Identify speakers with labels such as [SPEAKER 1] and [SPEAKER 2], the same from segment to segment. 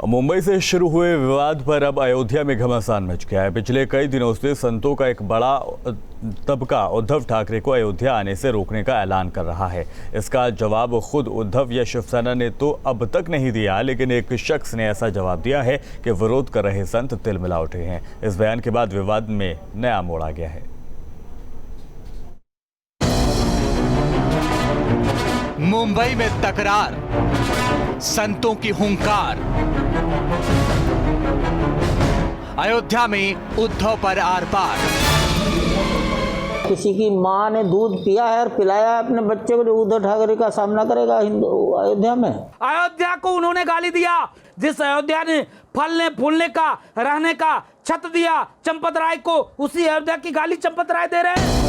[SPEAKER 1] मुंबई से शुरू हुए विवाद पर अब अयोध्या में घमासान मच गया है। पिछले कई दिनों से संतों का एक बड़ा तबका उद्धव ठाकरे को अयोध्या आने से रोकने का ऐलान कर रहा है। इसका जवाब खुद उद्धव या शिवसेना ने तो अब तक नहीं दिया, लेकिन एक शख्स ने ऐसा जवाब दिया है कि विरोध कर रहे संत तिलमिला उठे हैं। इस बयान के बाद विवाद में नया मोड़ आ गया है।
[SPEAKER 2] मुंबई में तकरार, संतों की हुंकार, अयोध्या में उद्धव पर आर पार।
[SPEAKER 3] किसी की माँ ने दूध पिया है और पिलाया है अपने बच्चे को, जो उद्धव ठाकरे का सामना करेगा हिंदू अयोध्या में।
[SPEAKER 4] अयोध्या को उन्होंने गाली दिया, जिस अयोध्या ने फलने फूलने का, रहने का छत दिया चंपत राय को, उसी अयोध्या की गाली चंपत राय दे रहे हैं।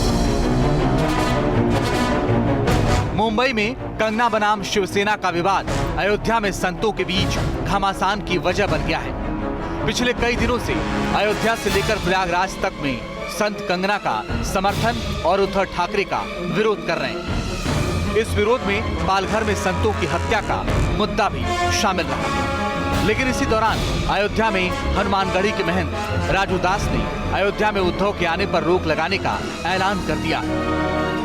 [SPEAKER 2] मुंबई में कंगना बनाम शिवसेना का विवाद अयोध्या में संतों के बीच घमासान की वजह बन गया है। पिछले कई दिनों से अयोध्या से लेकर प्रयागराज तक में संत कंगना का समर्थन और उद्धव ठाकरे का विरोध कर रहे हैं। इस विरोध में पालघर में संतों की हत्या का मुद्दा भी शामिल रहा। लेकिन इसी दौरान अयोध्या में हनुमानगढ़ी के महंत राजू दास ने अयोध्या में उद्धव के आने पर रोक लगाने का ऐलान कर दिया।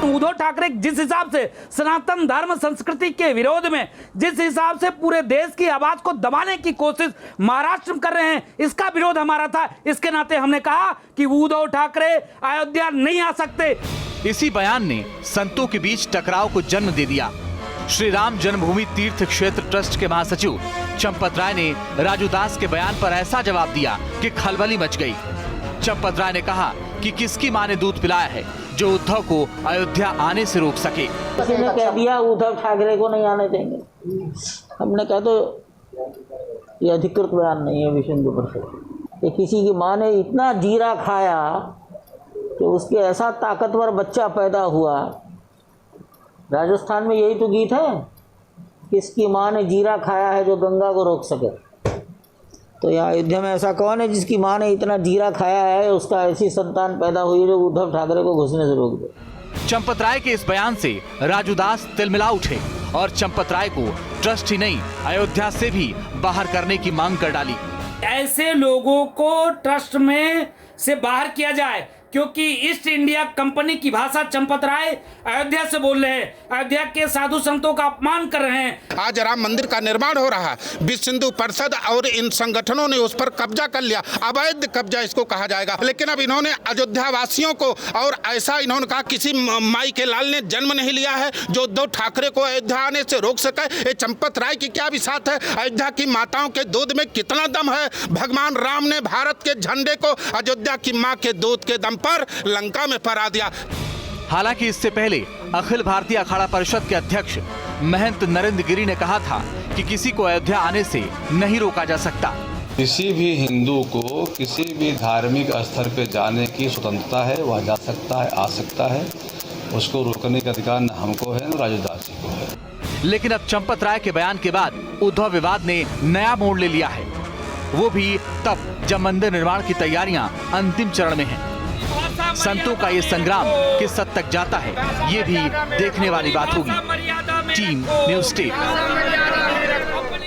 [SPEAKER 4] उद्धव ठाकरे जिस हिसाब से सनातन धर्म संस्कृति के विरोध में, जिस हिसाब से पूरे देश की आवाज को दबाने की कोशिश महाराष्ट्र में कर रहे हैं, इसका विरोध हमारा था। इसके नाते हमने कहा कि उद्धव ठाकरे अयोध्या नहीं आ सकते।
[SPEAKER 2] इसी बयान ने संतों के बीच टकराव को जन्म दे दिया। श्री राम जन्मभूमि तीर्थ क्षेत्र ट्रस्ट के महासचिव चंपत राय ने राजू दास के बयान पर ऐसा जवाब दिया कि खलबली मच गई। चंपत राय ने कहा कि किसकी मां ने दूध पिलाया है जो उद्धव को अयोध्या आने से रोक सके।
[SPEAKER 3] किसी ने कह दिया उद्धव ठाकरे को नहीं आने देंगे, हमने कहा तो ये अधिकृत बयान नहीं है विष्णु परिषद। ये किसी की माँ ने इतना जीरा खाया कि उसके ऐसा ताकतवर बच्चा पैदा हुआ। राजस्थान में यही तो गीत है, किसकी माँ ने जीरा खाया है जो गंगा को रोक सके। तो यहाँ अयोध्या में ऐसा कौन है जिसकी माँ ने इतना जीरा खाया है, उसका ऐसी संतान पैदा हुई जो उद्धव ठाकरे को घुसने से रोक दे।
[SPEAKER 2] चंपत राय के इस बयान से राजू दास तिलमिला उठे और चंपत राय को ट्रस्ट ही नहीं अयोध्या से भी बाहर करने की मांग कर डाली।
[SPEAKER 4] ऐसे लोगों को ट्रस्ट में से बाहर किया जाए, क्योंकि ईस्ट इंडिया कंपनी की भाषा चंपत राय अयोध्या से बोल रहे हैं, अयोध्या के साधु संतों का अपमान कर रहे हैं।
[SPEAKER 5] आज राम मंदिर का निर्माण हो रहा है, विश्व हिंदू परिषद और इन संगठनों ने उस पर कब्जा कर लिया, अवैध कब्जा इसको कहा जाएगा। लेकिन अब इन्होंने अयोध्या वासियों को, और ऐसा इन्होंने कहा किसी माई के लाल ने जन्म नहीं लिया है जो उद्धव ठाकरे को अयोध्या आने से रोक सके। ये चंपत राय की क्या विसात है? अयोध्या की माताओं के दूध में कितना दम है? भगवान राम ने भारत के झंडे को अयोध्या की माँ के दूध के दम पर लंका में फहरा दिया।
[SPEAKER 2] हालांकि इससे पहले अखिल भारतीय अखाड़ा परिषद के अध्यक्ष महंत नरेंद्र गिरी ने कहा था कि किसी को अयोध्या आने से नहीं रोका जा सकता।
[SPEAKER 6] किसी भी हिंदू को किसी भी धार्मिक स्थल पे जाने की स्वतंत्रता है, वह जा सकता है, आ सकता है। उसको रोकने का अधिकार न हमको है न राजू दास जी को है।
[SPEAKER 2] लेकिन अब चंपत राय के बयान के बाद उद्धव विवाद ने नया मोड़ ले लिया है, वो भी तब जब मंदिर निर्माण की तैयारियां अंतिम चरण में हैं। संतों का ये संग्राम किस हद तक जाता है, ये भी देखने वाली बात होगी। Team news 8।